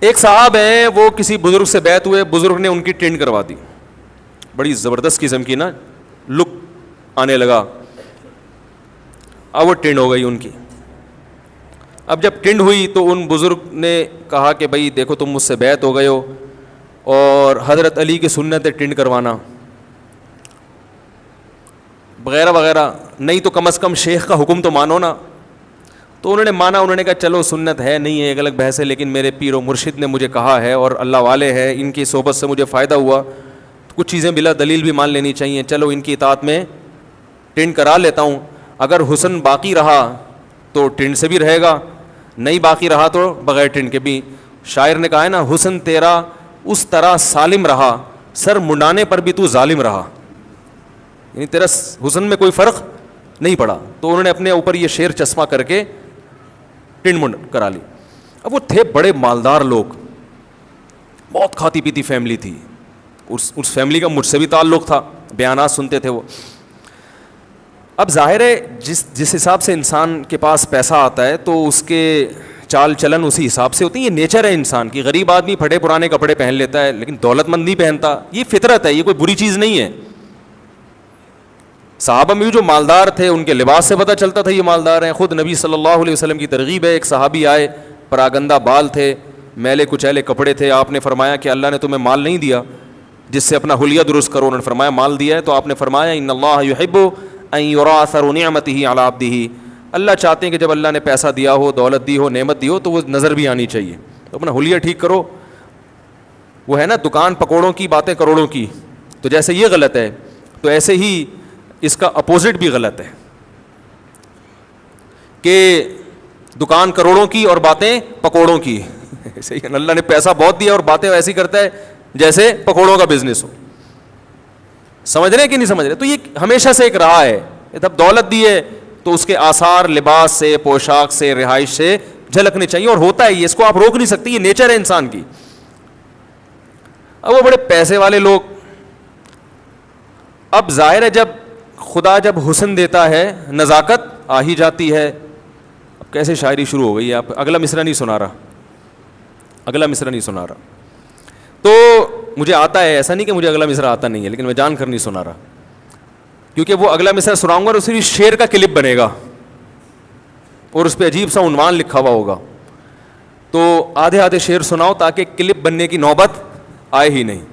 ایک صاحب ہیں, وہ کسی بزرگ سے بیعت ہوئے, بزرگ نے ان کی ٹینڈ کروا دی, بڑی زبردست قسم کی نا لک آنے لگا, اب وہ ٹینڈ ہو گئی ان کی. اب جب ٹینڈ ہوئی تو ان بزرگ نے کہا کہ بھائی دیکھو تم مجھ سے بیعت ہو گئے ہو اور حضرت علی کی سنت ہے ٹینڈ کروانا وغیرہ وغیرہ, نہیں تو کم از کم شیخ کا حکم تو مانو نا. تو انہوں نے مانا, انہوں نے کہا چلو سنت ہے نہیں ہے ایک الگ بحث ہے, لیکن میرے پیر و مرشد نے مجھے کہا ہے اور اللہ والے ہیں, ان کی صحبت سے مجھے فائدہ ہوا, تو کچھ چیزیں بلا دلیل بھی مان لینی چاہیے, چلو ان کی اطاعت میں ٹینڈ کرا لیتا ہوں. اگر حسن باقی رہا تو ٹینڈ سے بھی رہے گا, نہیں باقی رہا تو بغیر ٹینڈ کے بھی. شاعر نے کہا ہے نا, حسن تیرا اس طرح سالم رہا, سر منڈانے پر بھی تو ظالم رہا, یعنی تیرا حسن میں کوئی فرق نہیں پڑا. تو انہوں نے اپنے اوپر یہ شعر چشمہ کر کے ٹینڈ منڈ کرا لی. اب وہ تھے بڑے مالدار لوگ, بہت کھاتی پیتی فیملی تھی, اس فیملی کا مجھ سے بھی تعلق تھا, بیانات سنتے تھے وہ. اب ظاہر ہے جس حساب سے انسان کے پاس پیسہ آتا ہے تو اس کے چال چلن اسی حساب سے ہوتی ہے, یہ نیچر ہے انسان کی. غریب آدمی پھٹے پرانے کپڑے پہن لیتا ہے لیکن دولت مند نہیں پہنتا, یہ فطرت ہے, یہ کوئی بری چیز نہیں ہے. صحابہ میں بھی جو مالدار تھے ان کے لباس سے پتہ چلتا تھا یہ مالدار ہیں. خود نبی صلی اللہ علیہ وسلم کی ترغیب ہے, ایک صحابی آئے, پراگندہ بال تھے, میلے کچیلے کپڑے تھے. آپ نے فرمایا کہ اللہ نے تمہیں مال نہیں دیا جس سے اپنا حلیہ درست کرو. انہوں نے فرمایا مال دیا ہے. تو آپ نے فرمایا ان اللہ یحب ان یری اثر نعمتہ علی عبدہ, اللہ چاہتے ہیں کہ جب اللہ نے پیسہ دیا ہو, دولت دی ہو, نعمت دی ہو تو وہ نظر بھی آنی چاہیے. تو اپنا حلیہ ٹھیک کرو. وہ ہے نا دکان پکوڑوں کی باتیں کروڑوں کی, تو جیسے یہ غلط ہے تو ایسے ہی اس کا اپوزٹ بھی غلط ہے کہ دکان کروڑوں کی اور باتیں پکوڑوں کی. صحیح, اللہ نے پیسہ بہت دیا اور باتیں ایسی کرتا ہے جیسے پکوڑوں کا بزنس ہو. سمجھ رہے ہیں کہ نہیں سمجھ رہے؟ تو یہ ہمیشہ سے ایک رہا ہے, جب دولت دی ہے تو اس کے آثار لباس سے, پوشاک سے, رہائش سے جھلکنے چاہیے, اور ہوتا ہے یہ, اس کو آپ روک نہیں سکتے, یہ نیچر ہے انسان کی. اب وہ بڑے پیسے والے لوگ, اب ظاہر ہے جب خدا جب حسن دیتا ہے نزاکت آ ہی جاتی ہے. اب کیسے شاعری شروع ہو گئی ہے, آپ اگلا مصرع نہیں سنا رہا, اگلا مصرع نہیں سنا رہا. تو مجھے آتا ہے, ایسا نہیں کہ مجھے اگلا مصرع آتا نہیں ہے, لیکن میں جان کر نہیں سنا رہا کیونکہ وہ اگلا مصرع سناؤں گا اور صرف شعر کا کلپ بنے گا اور اس پہ عجیب سا عنوان لکھا ہوا ہوگا. تو آدھے آدھے شعر سناؤ تاکہ کلپ بننے کی نوبت آئے ہی نہیں.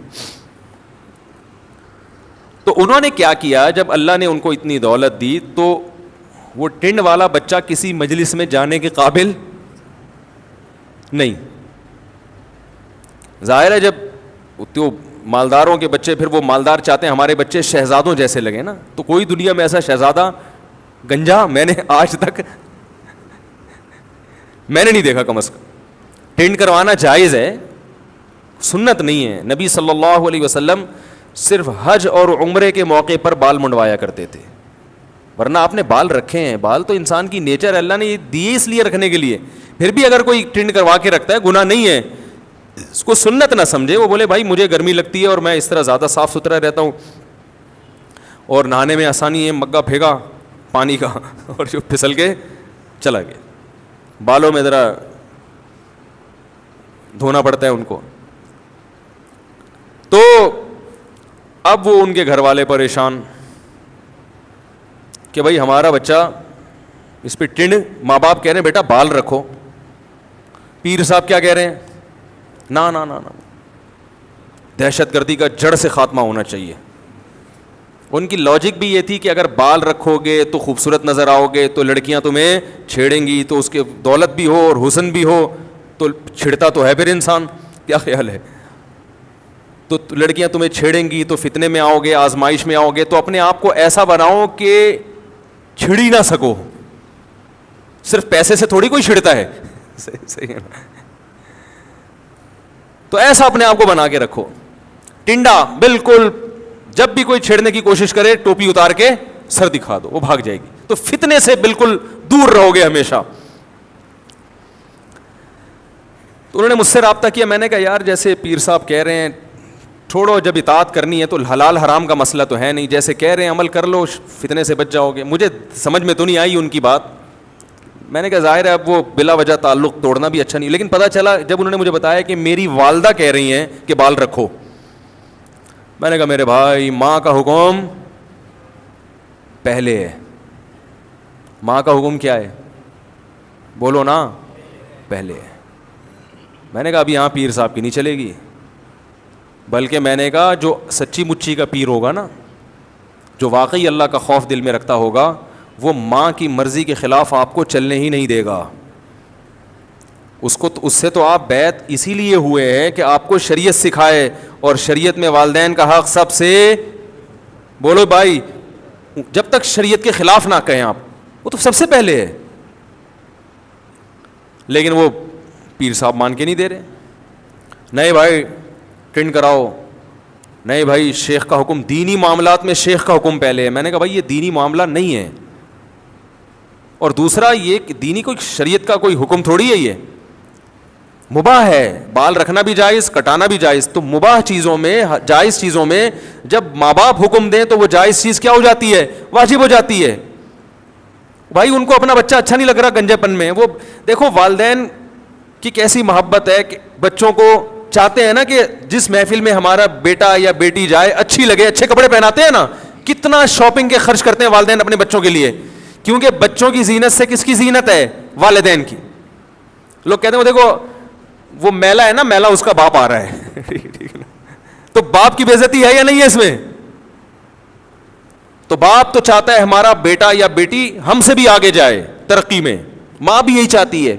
تو انہوں نے کیا کیا, جب اللہ نے ان کو اتنی دولت دی تو وہ ٹینڈ والا بچہ کسی مجلس میں جانے کے قابل نہیں. ظاہر ہے جب تو مالداروں کے بچے, پھر وہ مالدار چاہتے ہیں ہمارے بچے شہزادوں جیسے لگے نا, تو کوئی دنیا میں ایسا شہزادہ گنجا میں نے آج تک میں نے نہیں دیکھا. کم از کم ٹینڈ کروانا جائز ہے, سنت نہیں ہے. نبی صلی اللہ علیہ وسلم صرف حج اور عمرے کے موقع پر بال منڈوایا کرتے تھے, ورنہ آپ نے بال رکھے ہیں. بال تو انسان کی نیچر ہے, اللہ نے یہ دیے اس لیے رکھنے کے لیے. پھر بھی اگر کوئی ٹینڈ کروا کے رکھتا ہے گناہ نہیں ہے, اس کو سنت نہ سمجھے. وہ بولے بھائی مجھے گرمی لگتی ہے اور میں اس طرح زیادہ صاف ستھرا رہتا ہوں اور نہانے میں آسانی ہے, مگا پھینکا پانی کا اور جو پھسل کے چلا گیا. بالوں میں ذرا دھونا پڑتا ہے ان کو. تو اب وہ ان کے گھر والے پریشان کہ بھائی ہمارا بچہ اس پہ ٹینڈ, ماں باپ کہہ رہے ہیں بیٹا بال رکھو, پیر صاحب کیا کہہ رہے ہیں, نا نا نا نا, دہشت گردی کا جڑ سے خاتمہ ہونا چاہیے. ان کی لاجک بھی یہ تھی کہ اگر بال رکھو گے تو خوبصورت نظر آؤ گے تو لڑکیاں تمہیں چھیڑیں گی, تو اس کے دولت بھی ہو اور حسن بھی ہو تو چھڑتا تو ہے پھر انسان. کیا خیال ہے, تو لڑکیاں تمہیں چھیڑیں گی تو فتنے میں آؤ گے, آزمائش میں آؤ گے, تو اپنے آپ کو ایسا بناؤ کہ چھڑی نہ سکو. صرف پیسے سے تھوڑی کوئی چھڑتا ہے, صحیح ہے نا. تو ایسا اپنے آپ کو بنا کے رکھو, ٹنڈا بالکل. جب بھی کوئی چھیڑنے کی کوشش کرے ٹوپی اتار کے سر دکھا دو, وہ بھاگ جائے گی. تو فتنے سے بالکل دور رہو گے ہمیشہ. تو انہوں نے مجھ سے رابطہ کیا, میں نے کہا یار جیسے پیر صاحب کہہ رہے ہیں چھوڑو, جب اطاعت کرنی ہے تو حلال حرام کا مسئلہ تو ہے نہیں, جیسے کہہ رہے ہیں عمل کر لو, فتنے سے بچ جاؤ گے. مجھے سمجھ میں تو نہیں آئی ان کی بات, میں نے کہا ظاہر ہے اب وہ بلا وجہ تعلق توڑنا بھی اچھا نہیں, لیکن پتہ چلا جب انہوں نے مجھے بتایا کہ میری والدہ کہہ رہی ہیں کہ بال رکھو, میں نے کہا میرے بھائی ماں کا حکم پہلے ہے. ماں کا حکم کیا ہے؟ بولو نا, پہلے ہے. میں نے کہا اب یہاں پیر صاحب کی نہیں چلے گی, بلکہ میں نے کہا جو سچی مچی کا پیر ہوگا نا, جو واقعی اللہ کا خوف دل میں رکھتا ہوگا, وہ ماں کی مرضی کے خلاف آپ کو چلنے ہی نہیں دے گا. اس سے تو آپ بیعت اسی لیے ہوئے ہیں کہ آپ کو شریعت سکھائے, اور شریعت میں والدین کا حق سب سے, بولو بھائی, جب تک شریعت کے خلاف نہ کہیں آپ, وہ تو سب سے پہلے ہے. لیکن وہ پیر صاحب مان کے نہیں دے رہے. نہیں بھائی ٹرینڈ کراؤ, نہیں بھائی شیخ کا حکم, دینی معاملات میں شیخ کا حکم پہلے ہے. میں نے کہا بھائی یہ دینی معاملہ نہیں ہے, اور دوسرا یہ کہ دینی کوئی شریعت کا کوئی حکم تھوڑی ہے, یہ مباح ہے. بال رکھنا بھی جائز, کٹانا بھی جائز. تو مباح چیزوں میں, جائز چیزوں میں جب ماں باپ حکم دیں تو وہ جائز چیز کیا ہو جاتی ہے؟ واجب ہو جاتی ہے. بھائی ان کو اپنا بچہ اچھا نہیں لگ رہا گنجے پن میں, وہ دیکھو والدین کی کیسی محبت ہے کہ بچوں کو چاہتے ہیں نا کہ جس محفل میں ہمارا بیٹا یا بیٹی جائے اچھی لگے, اچھے کپڑے پہناتے ہیں نا, کتنا شاپنگ کے خرچ کرتے ہیں والدین اپنے بچوں کے لیے, کیونکہ بچوں کی زینت سے کس کی زینت ہے؟ والدین کی. لوگ کہتے ہیں وہ دیکھو وہ میلا ہے نا, میلا اس کا باپ آ رہا ہے تو باپ کی بے عزتی ہے یا نہیں ہے اس میں؟ تو باپ تو چاہتا ہے ہمارا بیٹا یا بیٹی ہم سے بھی آگے جائے ترقی میں, ماں بھی یہی چاہتی ہے.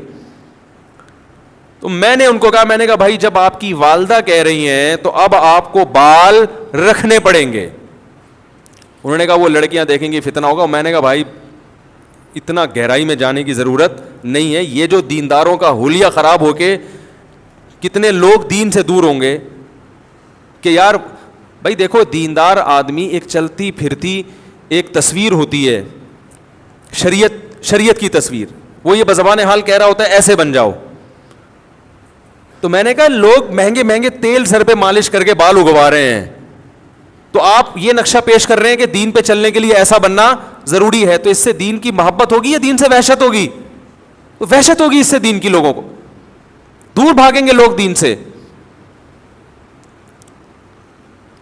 تو میں نے ان کو کہا, میں نے کہا بھائی جب آپ کی والدہ کہہ رہی ہیں تو اب آپ کو بال رکھنے پڑیں گے. انہوں نے کہا وہ لڑکیاں دیکھیں گی فتنہ ہوگا. میں نے کہا بھائی اتنا گہرائی میں جانے کی ضرورت نہیں ہے. یہ جو دینداروں کا حلیہ خراب ہو کے کتنے لوگ دین سے دور ہوں گے کہ یار بھائی دیکھو دیندار آدمی ایک چلتی پھرتی ایک تصویر ہوتی ہے, شریعت کی تصویر. وہ یہ بزبان حال کہہ رہا ہوتا ہے ایسے بن جاؤ. تو میں نے کہا لوگ مہنگے مہنگے تیل سر پہ مالش کر کے بال اگوا رہے ہیں, تو آپ یہ نقشہ پیش کر رہے ہیں کہ دین پہ چلنے کے لیے ایسا بننا ضروری ہے. تو اس سے دین کی محبت ہوگی یا دین سے وحشت ہوگی؟ تو وحشت ہوگی اس سے دین کی, لوگوں کو دور بھاگیں گے لوگ دین سے.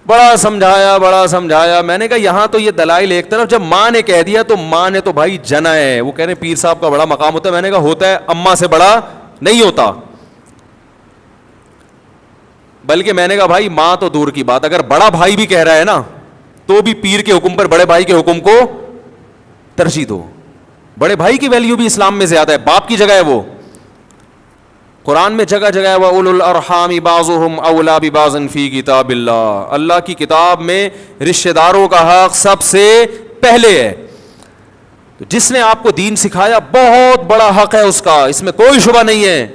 بڑا سمجھایا میں نے کہا یہاں تو یہ دلائل ایک طرف, جب ماں نے کہہ دیا تو ماں نے تو بھائی جنا ہے. وہ کہہ رہے ہیں پیر صاحب کا بڑا مقام ہوتا ہے. میں نے کہا ہوتا ہے, اماں سے بڑا نہیں ہوتا. بلکہ میں نے کہا بھائی ماں تو دور کی بات, اگر بڑا بھائی بھی کہہ رہا ہے نا تو بھی پیر کے حکم پر بڑے بھائی کے حکم کو ترجیح دو. بڑے بھائی کی ویلیو بھی اسلام میں زیادہ ہے, باپ کی جگہ ہے وہ. قرآن میں جگہ جگہ ہے وَأُولُو الْأَرْحَامِ بَعْضُهُمْ أَوْلَىٰ بِبَعْضٍ فِي کتاب اللہ. اللہ کی کتاب میں رشتہ داروں کا حق سب سے پہلے ہے. جس نے آپ کو دین سکھایا بہت بڑا حق ہے اس کا, اس میں کوئی شبہ نہیں ہے.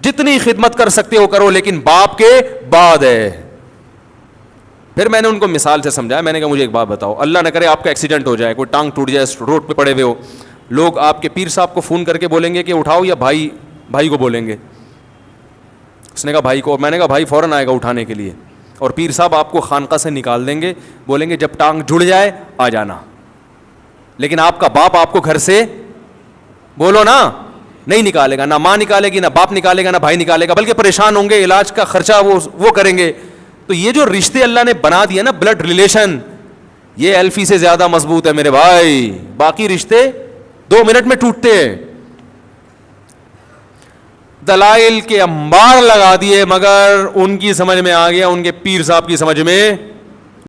جتنی خدمت کر سکتے ہو کرو, لیکن باپ کے بعد ہے. پھر میں نے ان کو مثال سے سمجھایا. میں نے کہا مجھے ایک بات بتاؤ, اللہ نہ کرے آپ کا ایکسیڈنٹ ہو جائے, کوئی ٹانگ ٹوٹ جائے, روڈ پہ پڑے ہوئے ہو, لوگ آپ کے پیر صاحب کو فون کر کے بولیں گے کہ اٹھاؤ, یا بھائی کو بولیں گے؟ اس نے کہا بھائی کو. میں نے کہا بھائی فوراً آئے گا اٹھانے کے لیے, اور پیر صاحب آپ کو خانقاہ سے نکال دیں گے, بولیں گے جب ٹانگ جڑ جائے آ جانا. لیکن آپ کا باپ آپ کو گھر سے, بولو نا, نہیں نکالے گا. نہ ماں نکالے گی, نہ باپ نکالے گا, نہ بھائی نکالے گا, بلکہ پریشان ہوں گے, علاج کا خرچہ وہ کریں گے. تو یہ جو رشتے اللہ نے بنا دیے نا, بلڈ ریلیشن, یہ ایلفی سے زیادہ مضبوط ہے میرے بھائی. باقی رشتے 2 منٹ میں ٹوٹتے ہیں. دلائل کے انبار لگا دیے, مگر ان کی سمجھ میں آ گیا, ان کے پیر صاحب کی سمجھ میں